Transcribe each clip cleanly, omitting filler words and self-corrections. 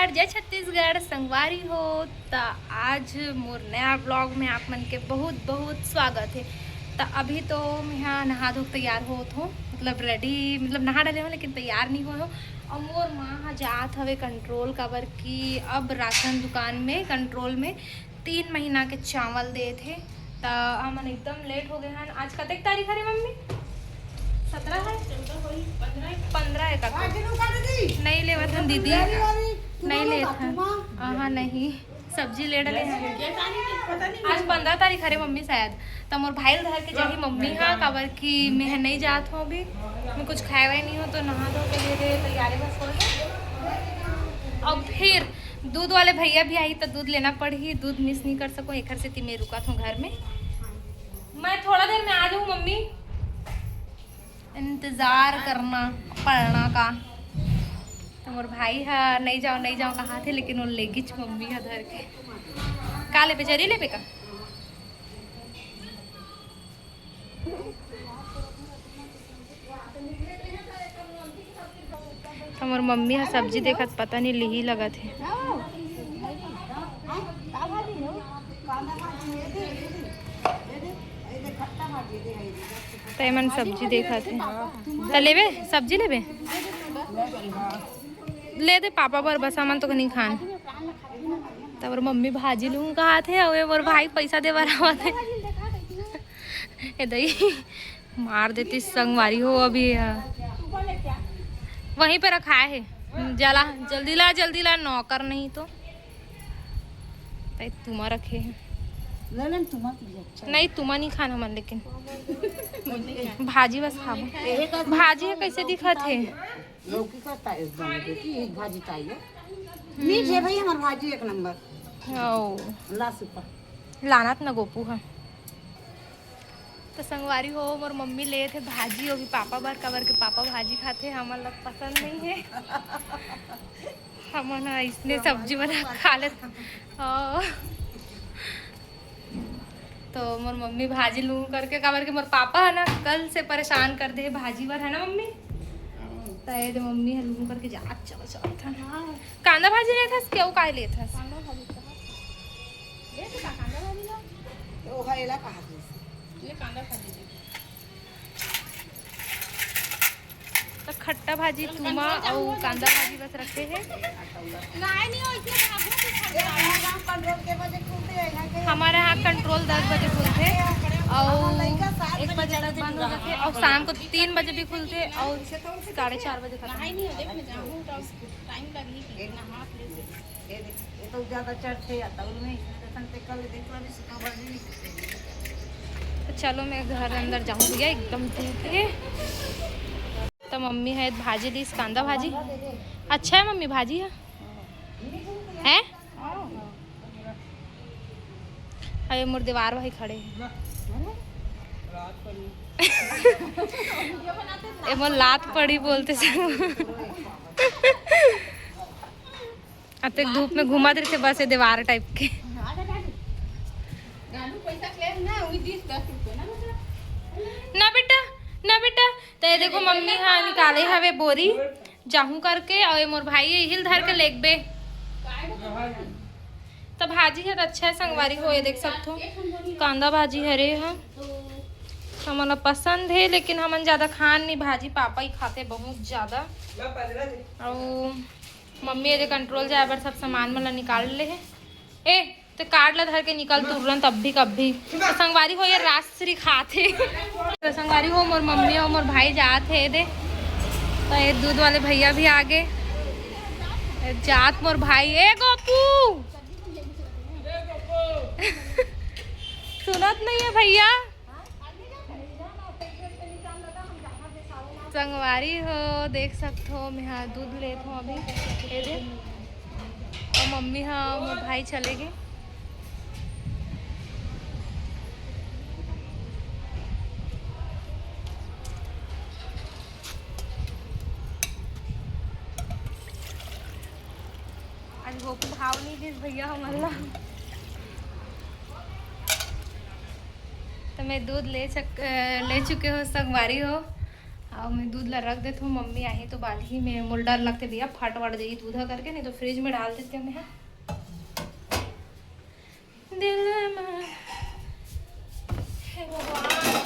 छत्तीसगढ़, जय छत्तीसगढ़। संगवारी हो तो आज मोर नया ब्लॉग में आप मन के बहुत बहुत स्वागत है। तो अभी तो मैं यहाँ नहा धो तैयार होत हूँ, मतलब रेडी, मतलब नहा डले हूँ लेकिन तैयार नहीं हो। और मोर माँ जात हवे कंट्रोल काबर कि अब राशन दुकान में कंट्रोल में 3 महीना के चावल दे थे। तो हमन एकदम लेट हो गए हैं। आज कतेक तारीख है मम्मी? 17 है, 15 है का? नहीं लेवत हम दीदी, नहीं लेत हैं। हाँ नहीं, सब्जी ले डले हैं। आज 15 तारीख है मम्मी शायद। तो मोर भाई धर के जाही मम्मी हाँ काबर कि मैं नहीं जात हूँ अभी, मैं कुछ खाए हुए नहीं हो तो नहा धो के ले दे तैयारी बस हो गए। अब फिर दूध वाले भैया भी आई तो दूध लेना पड़ी, दूध मिस नहीं कर सकूँ। एक से मैं रुका था घर में, मैं थोड़ा देर में आ जाऊँ मम्मी, इंतज़ार करना पड़ना का। तो मोर भाई है नहीं जाओ कहा थे, लेकिन वो ले गई मम्मी है धर के। का ले पे जरी ले पे का? तो मोर मम्मी है सब्जी देखत पता नहीं लिही लगा थे। तो मन सब्जी देखा थे तो लेबे, सब्जी लेबे ले दे पापा बर, बस हमन तो नहीं खान। तब मम्मी भाजी लूँ कहा थे और मोर भाई पैसा दे बराबर थे। ए दही मार देती संगवारी हो। अभी वहीं पे रखा है, जला जल्दी ला नौकर नहीं तो तुमा रखे हैं। नहीं तुमा नहीं खाना मन, लेकिन भाजी बस खाबो। भाजी है कैसे दिखा थे? लौकी का एक भाजी चाहिए। मीठ है भाई हमार भाजी एक नंबर। ओ ला सुपर लानत न गोपू है। तो संगवारी हो मोर मम्मी ले थे भाजी, होगी पापा बार कबर के पापा भाजी खाते, हमन लोग पसंद नहीं है। हमन इसने सब्जी बना खा लेते। तो मोर मम्मी भाजी लूँ करके काबर के मोर पापा है ना कल से परेशान कर दे भाजी बर, है ना मम्मी? तो मम्मी है लूँ करके जा चलो था। कांदा भाजी ले था क्यों काय ले था? तो खट्टा भाजी तुमा और कांदा भाजी बस रखे हैं। हमारे यहाँ कंट्रोल 10 बजे खुलते और 1 बजे तक बंद हो जाते और शाम को 3 बजे भी खुलते और 4:30 बजे खत्म। तो चलो मैं घर अंदर जाऊँ भैया एकदम धूप। तो मम्मी है भाजी दी, कांदा भाजी अच्छा है मम्मी, भाजी है हैं? अरे मोर दीवार भाई खड़े हैं। ए मोर लात पड़ी बोलते अब तक धूप में घुमा रहे थे बस ये दीवार टाइप के। ना बेटा तो ये देखो मम्मी हाँ निकाले हवे बोरी जाहू करके और मोर भाई हिल धर के लेग बे। तो भाजी है तो अच्छा है संगवारी हो, ये देख सकते हो कांदा भाजी हरे है, हमन पसंद है लेकिन हमन ज्यादा खान नहीं भाजी, पापा ही खाते बहुत ज्यादा। और मम्मी ये कंट्रोल जाए बार सब सामान मतलब निकाल ले है। ए तो कार्ड ला धर के निकल तुरंत अब भी कभी। तो संगवारी हो ये राजश्री खाते। तो संगवारी हो मोर मम्मी और मोर भाई जात है दे। तो ये दूध वाले भैया भी आगे जात मोर भाई। ए गोपू सुनत नहीं है भैया। संगवारी हो देख सकते हो मैं हाँ दूध लेता हूँ अभी ये दे। और मम्मी हाँ मोर भाई चले गए। आज गोपू भाव नहीं दिस भैया हमारा। तो मैं दूध ले चुके हो संगवारी हो। हाँ मैं दूध ला रख देती हूँ। मम्मी आई तो बाल्टी में मुल डर लगते भैया फट वट जाएगी दूधा करके, नहीं तो फ्रिज में डाल देते हमें। हाँ दिल में हे भगवान,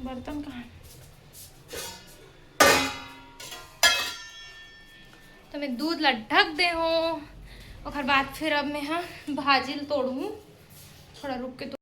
बर्तन कहाँ? तो मैं दूध ला ढक दे हूँ और बाद फिर अब मैं हाँ भाजिल तोड़ूँ, थोड़ा रुक के तो